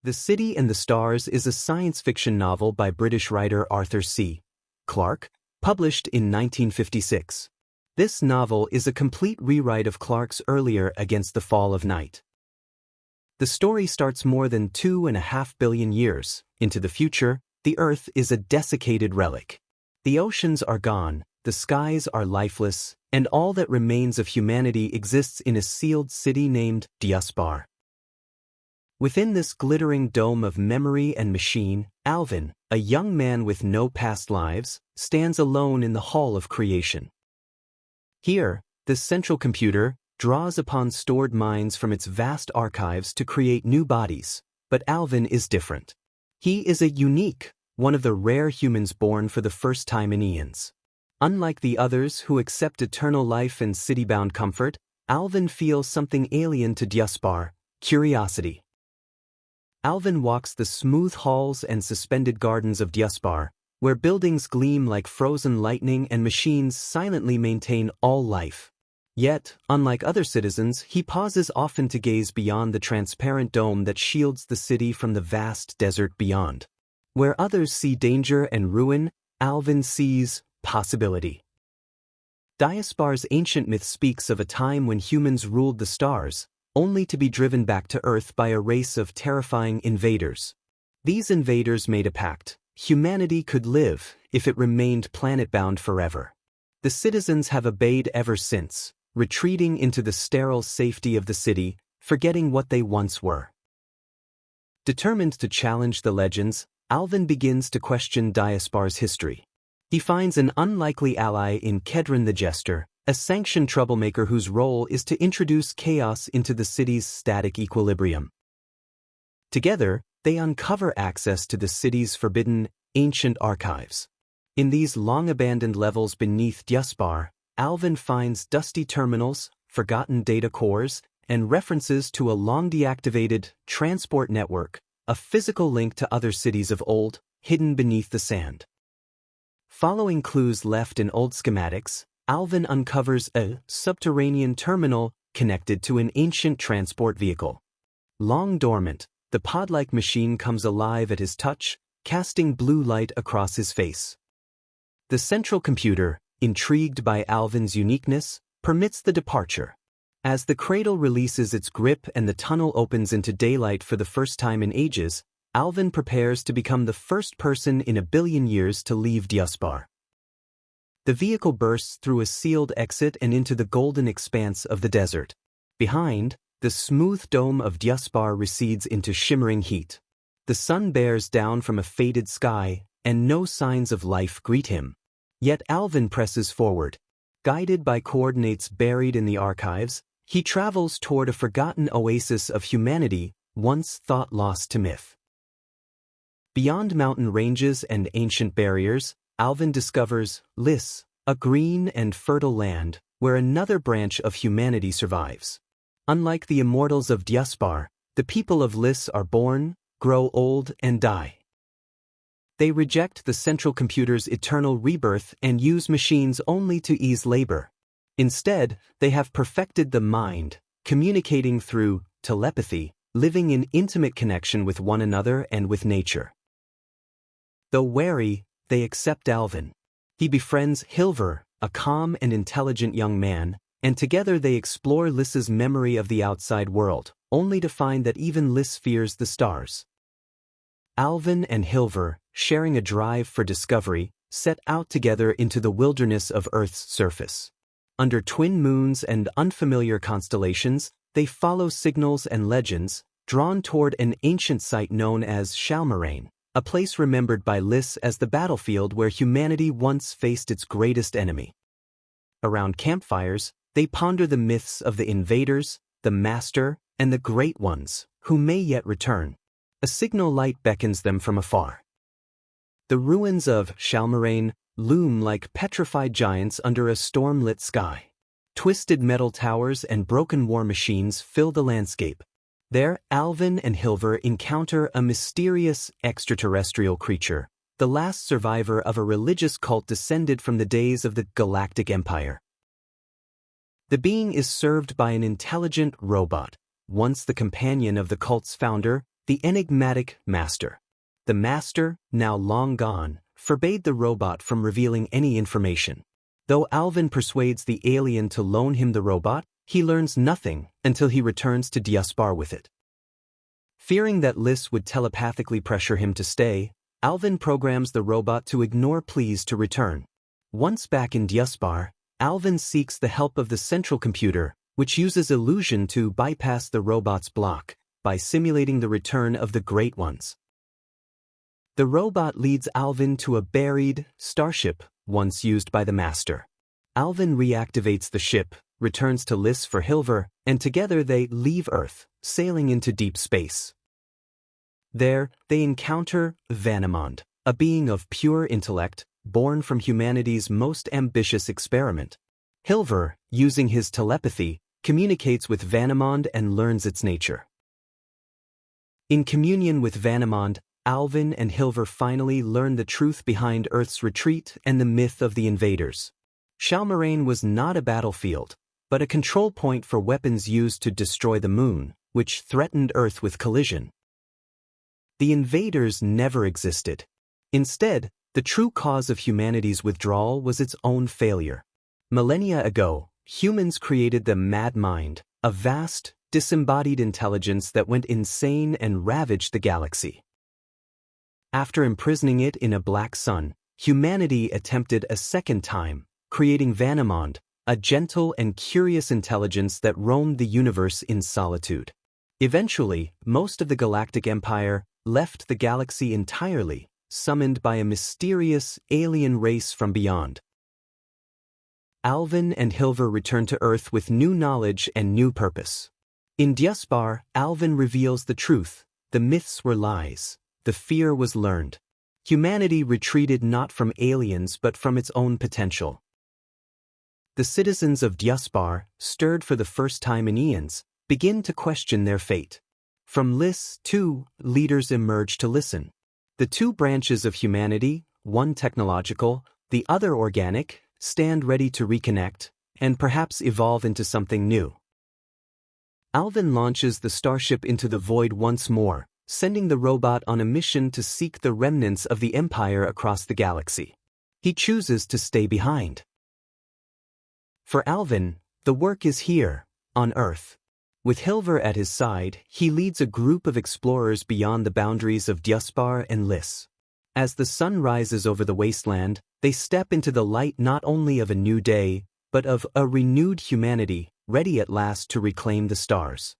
The City and the Stars is a science fiction novel by British writer Arthur C. Clarke, published in 1956. This novel is a complete rewrite of Clarke's earlier Against the Fall of Night. The story starts more than 2.5 billion years into the future. The Earth is a desiccated relic. The oceans are gone, the skies are lifeless, and all that remains of humanity exists in a sealed city named Diaspar. Within this glittering dome of memory and machine, Alvin, a young man with no past lives, stands alone in the hall of creation. Here, the central computer draws upon stored minds from its vast archives to create new bodies, but Alvin is different. He is a unique, one of the rare humans born for the first time in eons. Unlike the others who accept eternal life and city-bound comfort, Alvin feels something alien to Diaspar: curiosity. Alvin walks the smooth halls and suspended gardens of Diaspar, where buildings gleam like frozen lightning and machines silently maintain all life. Yet, unlike other citizens, he pauses often to gaze beyond the transparent dome that shields the city from the vast desert beyond. Where others see danger and ruin, Alvin sees possibility. Diaspar's ancient myth speaks of a time when humans ruled the stars, only to be driven back to Earth by a race of terrifying invaders. These invaders made a pact: humanity could live if it remained planet-bound forever. The citizens have obeyed ever since, retreating into the sterile safety of the city, forgetting what they once were. Determined to challenge the legends, Alvin begins to question Diaspar's history. He finds an unlikely ally in Kedron the Jester, a sanctioned troublemaker whose role is to introduce chaos into the city's static equilibrium. Together, they uncover access to the city's forbidden, ancient archives. In these long-abandoned levels beneath Diaspar, Alvin finds dusty terminals, forgotten data cores, and references to a long-deactivated transport network, a physical link to other cities of old, hidden beneath the sand. Following clues left in old schematics, Alvin uncovers a subterranean terminal connected to an ancient transport vehicle. Long dormant, the pod-like machine comes alive at his touch, casting blue light across his face. The central computer, intrigued by Alvin's uniqueness, permits the departure. As the cradle releases its grip and the tunnel opens into daylight for the first time in ages, Alvin prepares to become the first person in 1 billion years to leave Diaspar. The vehicle bursts through a sealed exit and into the golden expanse of the desert. Behind, the smooth dome of Diaspar recedes into shimmering heat. The sun bears down from a faded sky, and no signs of life greet him. Yet Alvin presses forward. Guided by coordinates buried in the archives, he travels toward a forgotten oasis of humanity, once thought lost to myth. Beyond mountain ranges and ancient barriers, Alvin discovers Lys, a green and fertile land where another branch of humanity survives. Unlike the immortals of Diaspar, the people of Lys are born, grow old, and die. They reject the central computer's eternal rebirth and use machines only to ease labor. Instead, they have perfected the mind, communicating through telepathy, living in intimate connection with one another and with nature. Though wary, they accept Alvin. He befriends Hilvar, a calm and intelligent young man, and together they explore Lys's memory of the outside world, only to find that even Lys fears the stars. Alvin and Hilvar, sharing a drive for discovery, set out together into the wilderness of Earth's surface. Under twin moons and unfamiliar constellations, they follow signals and legends, drawn toward an ancient site known as Shalmarain, a place remembered by Lys as the battlefield where humanity once faced its greatest enemy. Around campfires, they ponder the myths of the invaders, the master, and the great ones, who may yet return. A signal light beckons them from afar. The ruins of Shalmarain loom like petrified giants under a storm-lit sky. Twisted metal towers and broken war machines fill the landscape. There, Alvin and Hilvar encounter a mysterious extraterrestrial creature, the last survivor of a religious cult descended from the days of the Galactic Empire. The being is served by an intelligent robot, once the companion of the cult's founder, the enigmatic master. The master, now long gone, forbade the robot from revealing any information. Though Alvin persuades the alien to loan him the robot, he learns nothing until he returns to Diaspar with it. Fearing that Lys would telepathically pressure him to stay, Alvin programs the robot to ignore pleas to return. Once back in Diaspar, Alvin seeks the help of the central computer, which uses illusion to bypass the robot's block by simulating the return of the Great Ones. The robot leads Alvin to a buried starship once used by the Master. Alvin reactivates the ship, returns to Lys for Hilvar, and together they leave Earth, sailing into deep space. There, they encounter Vanamonde, a being of pure intellect, born from humanity's most ambitious experiment. Hilvar, using his telepathy, communicates with Vanamonde and learns its nature. In communion with Vanamonde, Alvin and Hilvar finally learn the truth behind Earth's retreat and the myth of the Invaders. Shalmarain was not a battlefield, but a control point for weapons used to destroy the moon, which threatened Earth with collision. The Invaders never existed. Instead, the true cause of humanity's withdrawal was its own failure. Millennia ago, humans created the Mad Mind, a vast, disembodied intelligence that went insane and ravaged the galaxy. After imprisoning it in a black sun, humanity attempted a second time, creating Vanamonde, a gentle and curious intelligence that roamed the universe in solitude. Eventually, most of the galactic empire left the galaxy entirely, summoned by a mysterious alien race from beyond. Alvin and Hilvar return to Earth with new knowledge and new purpose. In Diaspar, Alvin reveals the truth: the myths were lies, the fear was learned. Humanity retreated not from aliens but from its own potential. The citizens of Diaspar, stirred for the first time in eons, begin to question their fate. From Lys, too, leaders emerge to listen. The two branches of humanity, one technological, the other organic, stand ready to reconnect, and perhaps evolve into something new. Alvin launches the starship into the void once more, sending the robot on a mission to seek the remnants of the Empire across the galaxy. He chooses to stay behind. For Alvin, the work is here, on Earth. With Hilvar at his side, he leads a group of explorers beyond the boundaries of Diaspar and Lys. As the sun rises over the wasteland, they step into the light not only of a new day, but of a renewed humanity, ready at last to reclaim the stars.